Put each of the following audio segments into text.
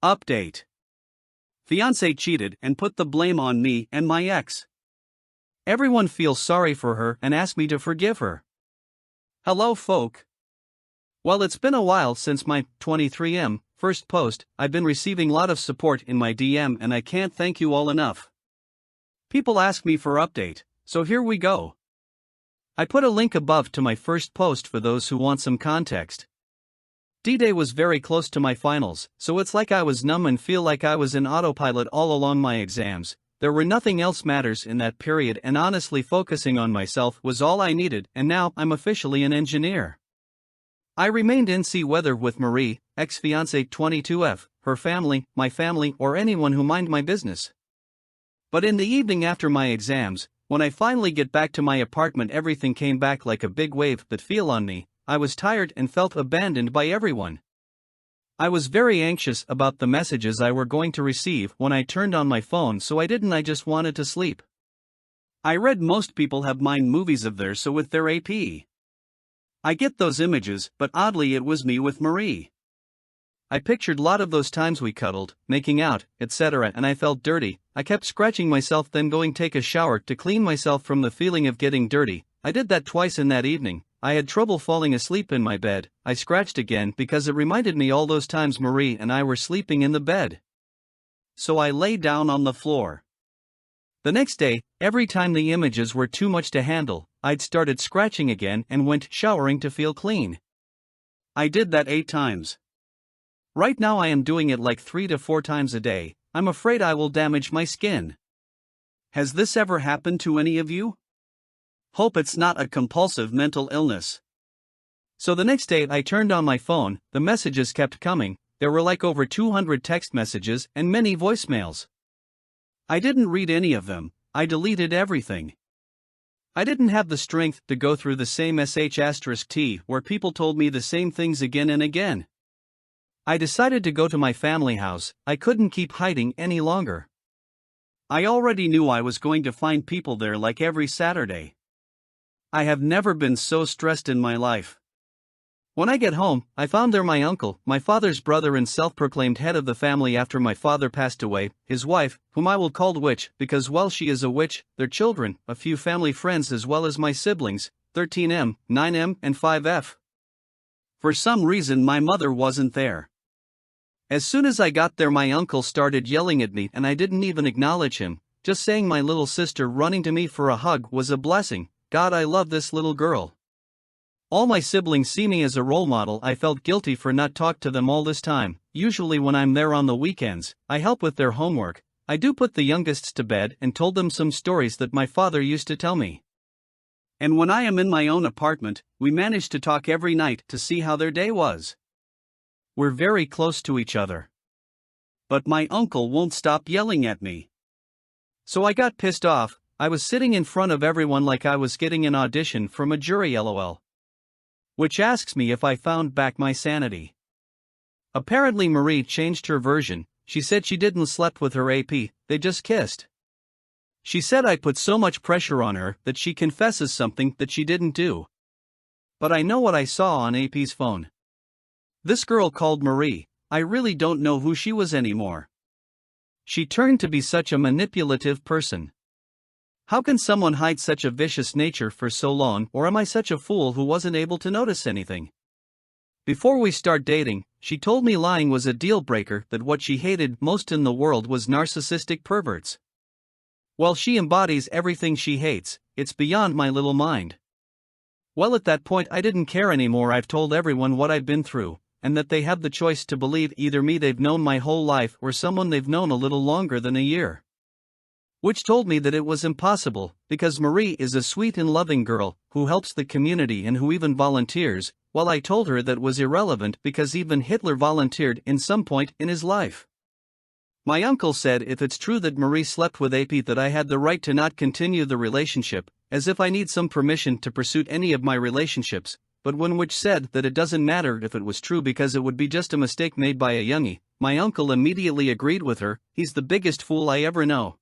Update. Fiancé cheated and put the blame on me and my ex. Everyone feels sorry for her and asked me to forgive her. Hello folk. Well, it's been a while since my 23M first post. I've been receiving a lot of support in my DM and I can't thank you all enough. People ask me for update, so here we go. I put a link above to my first post for those who want some context. D-Day was very close to my finals, so it's like I was numb and feel like I was in autopilot all along my exams. There were nothing else matters in that period and honestly focusing on myself was all I needed, and now I'm officially an engineer. I remained NC whether with Marie, ex-fiancé 22F, her family, my family, or anyone who mind my business. But in the evening after my exams, when I finally get back to my apartment, everything came back like a big wave that fell on me. I was tired and felt abandoned by everyone. I was very anxious about the messages I were going to receive when I turned on my phone, so I just wanted to sleep. I read most people have mind movies of theirs, so with their AP. I get those images, but oddly it was me with Marie. I pictured a lot of those times we cuddled, making out, etc., and I felt dirty. I kept scratching myself, then going take a shower to clean myself from the feeling of getting dirty. I did that twice in that evening. I had trouble falling asleep in my bed. I scratched again because it reminded me all those times Marie and I were sleeping in the bed. So I lay down on the floor. The next day, every time the images were too much to handle, I'd started scratching again and went showering to feel clean. I did that 8 times. Right now I am doing it like 3 to 4 times a day. I'm afraid I will damage my skin. Has this ever happened to any of you? Hope it's not a compulsive mental illness. So the next day I turned on my phone, the messages kept coming. There were like over 200 text messages and many voicemails. I didn't read any of them. I deleted everything. I didn't have the strength to go through the same sh*t where people told me the same things again and again. I decided to go to my family house. I couldn't keep hiding any longer. I already knew I was going to find people there like every Saturday. I have never been so stressed in my life. When I get home, I found there my uncle, my father's brother and self-proclaimed head of the family after my father passed away, his wife, whom I will call Witch, because well she is a witch, their children, a few family friends as well as my siblings, 13M, 9M and 5F. For some reason my mother wasn't there. As soon as I got there my uncle started yelling at me and I didn't even acknowledge him. Just saying my little sister running to me for a hug was a blessing. God, I love this little girl. All my siblings see me as a role model. I felt guilty for not talking to them all this time. Usually when I'm there on the weekends, I help with their homework. I do put the youngest to bed and told them some stories that my father used to tell me. And when I am in my own apartment, we manage to talk every night to see how their day was. We're very close to each other. But my uncle won't stop yelling at me. So I got pissed off. I was sitting in front of everyone like I was getting an audition from a jury, lol. Which asks me if I found back my sanity. Apparently Marie changed her version. She said she didn't slept with her AP, they just kissed. She said I put so much pressure on her that she confesses something that she didn't do. But I know what I saw on AP's phone. This girl called Marie. I really don't know who she was anymore. She turned to be such a manipulative person. How can someone hide such a vicious nature for so long, or am I such a fool who wasn't able to notice anything? Before we start dating, she told me lying was a deal breaker, that what she hated most in the world was narcissistic perverts. Well, she embodies everything she hates. It's beyond my little mind. Well, at that point I didn't care anymore. I've told everyone what I've been through, and that they have the choice to believe either me they've known my whole life or someone they've known a little longer than a year. Which told me that it was impossible, because Marie is a sweet and loving girl, who helps the community and who even volunteers, while I told her that was irrelevant because even Hitler volunteered in some point in his life. My uncle said if it's true that Marie slept with AP that I had the right to not continue the relationship, as if I need some permission to pursue any of my relationships, but when Witch said that it doesn't matter if it was true because it would be just a mistake made by a youngie, my uncle immediately agreed with her. He's the biggest fool I ever know.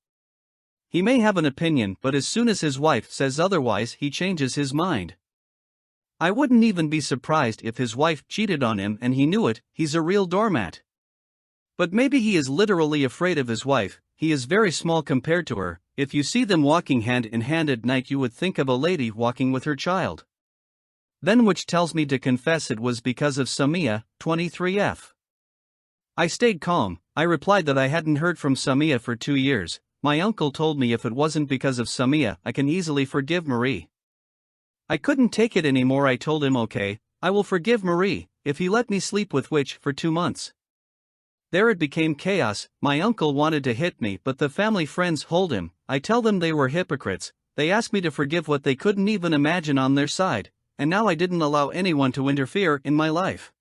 He may have an opinion, but as soon as his wife says otherwise, he changes his mind. I wouldn't even be surprised if his wife cheated on him and he knew it. He's a real doormat. But maybe he is literally afraid of his wife. He is very small compared to her. If you see them walking hand in hand at night, you would think of a lady walking with her child. Then, which tells me to confess it was because of Samia, 23F. I stayed calm. I replied that I hadn't heard from Samia for 2 years. My uncle told me if it wasn't because of Samia, I can easily forgive Marie. I couldn't take it anymore. I told him okay, I will forgive Marie, if he let me sleep with Witch for 2 months. There it became chaos. My uncle wanted to hit me, but the family friends hold him. I tell them they were hypocrites. They asked me to forgive what they couldn't even imagine on their side, and now I didn't allow anyone to interfere in my life.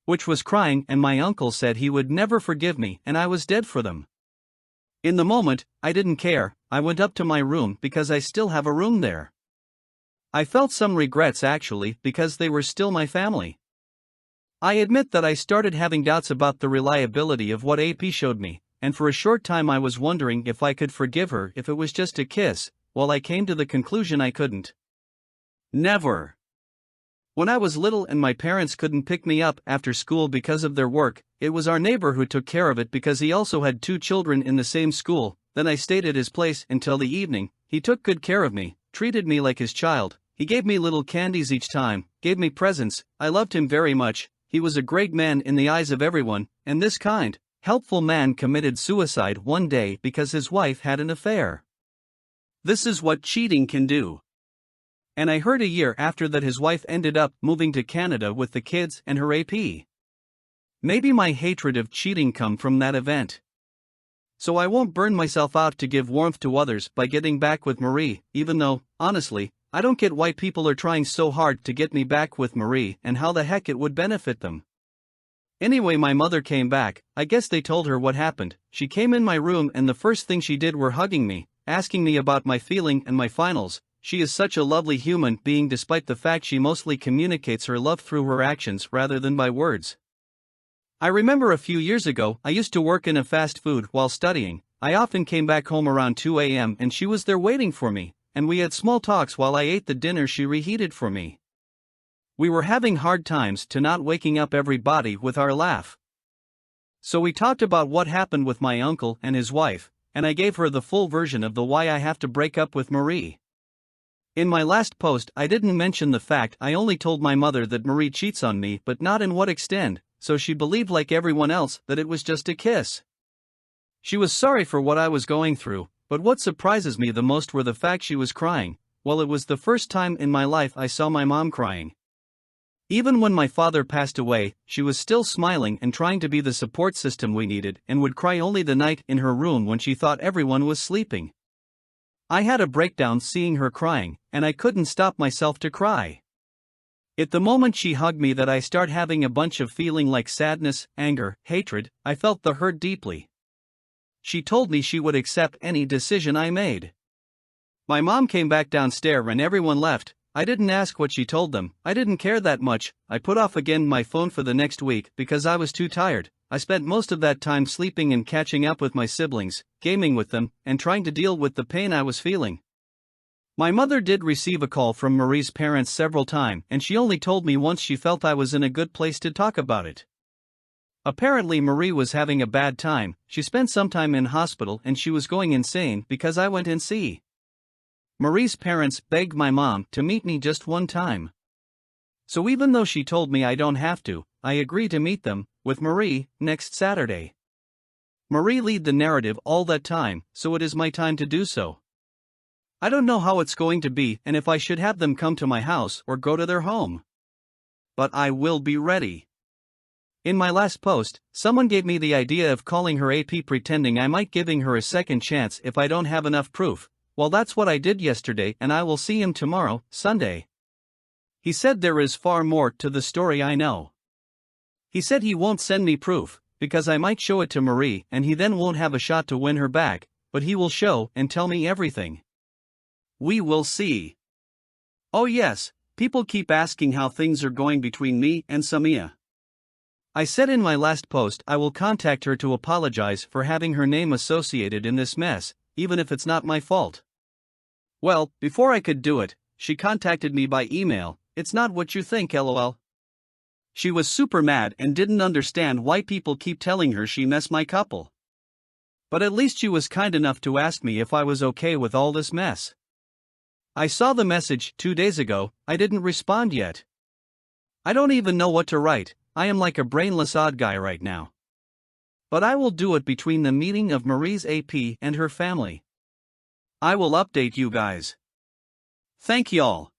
Witch was crying, and my uncle said he would never forgive me, and I was dead for them. In the moment, I didn't care. I went up to my room because I still have a room there. I felt some regrets actually, because they were still my family. I admit that I started having doubts about the reliability of what AP showed me, and for a short time I was wondering if I could forgive her if it was just a kiss, while I came to the conclusion I couldn't. Never. When I was little and my parents couldn't pick me up after school because of their work, it was our neighbor who took care of it because he also had 2 children in the same school. Then I stayed at his place until the evening. He took good care of me, treated me like his child. He gave me little candies each time, gave me presents. I loved him very much. He was a great man in the eyes of everyone, and this kind, helpful man committed suicide one day because his wife had an affair. This is what cheating can do. And I heard a year after that his wife ended up moving to Canada with the kids and her AP. Maybe my hatred of cheating come from that event. So I won't burn myself out to give warmth to others by getting back with Marie, even though, honestly, I don't get why people are trying so hard to get me back with Marie and how the heck it would benefit them. Anyway, my mother came back. I guess they told her what happened. She came in my room and the first thing she did were hugging me, asking me about my feeling and my finals. She is such a lovely human being despite the fact she mostly communicates her love through her actions rather than by words. I remember a few years ago, I used to work in a fast food while studying. I often came back home around 2 a.m. and she was there waiting for me, and we had small talks while I ate the dinner she reheated for me. We were having hard times to not waking up everybody with our laugh. So we talked about what happened with my uncle and his wife, and I gave her the full version of the why I have to break up with Marie. In my last post I didn't mention the fact I only told my mother that Marie cheats on me but not in what extent, so she believed like everyone else that it was just a kiss. She was sorry for what I was going through, but what surprises me the most were the fact she was crying. Well, it was the first time in my life I saw my mom crying. Even when my father passed away, she was still smiling and trying to be the support system we needed and would cry only the night in her room when she thought everyone was sleeping. I had a breakdown seeing her crying, and I couldn't stop myself to cry. At the moment she hugged me that I start having a bunch of feeling like sadness, anger, hatred. I felt the hurt deeply. She told me she would accept any decision I made. My mom came back downstairs and everyone left. I didn't ask what she told them. I didn't care that much. I put off again my phone for the next week because I was too tired. I spent most of that time sleeping and catching up with my siblings, gaming with them, and trying to deal with the pain I was feeling. My mother did receive a call from Marie's parents several times, and she only told me once she felt I was in a good place to talk about it. Apparently Marie was having a bad time. She spent some time in hospital and she was going insane because I went and see. Marie's parents begged my mom to meet me just one time. So even though she told me I don't have to, I agreed to meet them, with Marie, next Saturday. Marie led the narrative all that time, so it is my time to do so. I don't know how it's going to be and if I should have them come to my house or go to their home. But I will be ready. In my last post, someone gave me the idea of calling her AP pretending I might giving her a second chance if I don't have enough proof. Well, that's what I did yesterday and I will see him tomorrow, Sunday. He said there is far more to the story I know. He said he won't send me proof, because I might show it to Marie and he then won't have a shot to win her back, but he will show and tell me everything. We will see. Oh yes, people keep asking how things are going between me and Samia. I said in my last post I will contact her to apologize for having her name associated in this mess, even if it's not my fault. Well, before I could do it, she contacted me by email. It's not what you think, lol. She was super mad and didn't understand why people keep telling her she messed my couple. But at least she was kind enough to ask me if I was okay with all this mess. I saw the message 2 days ago, I didn't respond yet. I don't even know what to write, I am like a brainless odd guy right now. But I will do it between the meeting of Marie's AP and her family. I will update you guys. Thank y'all.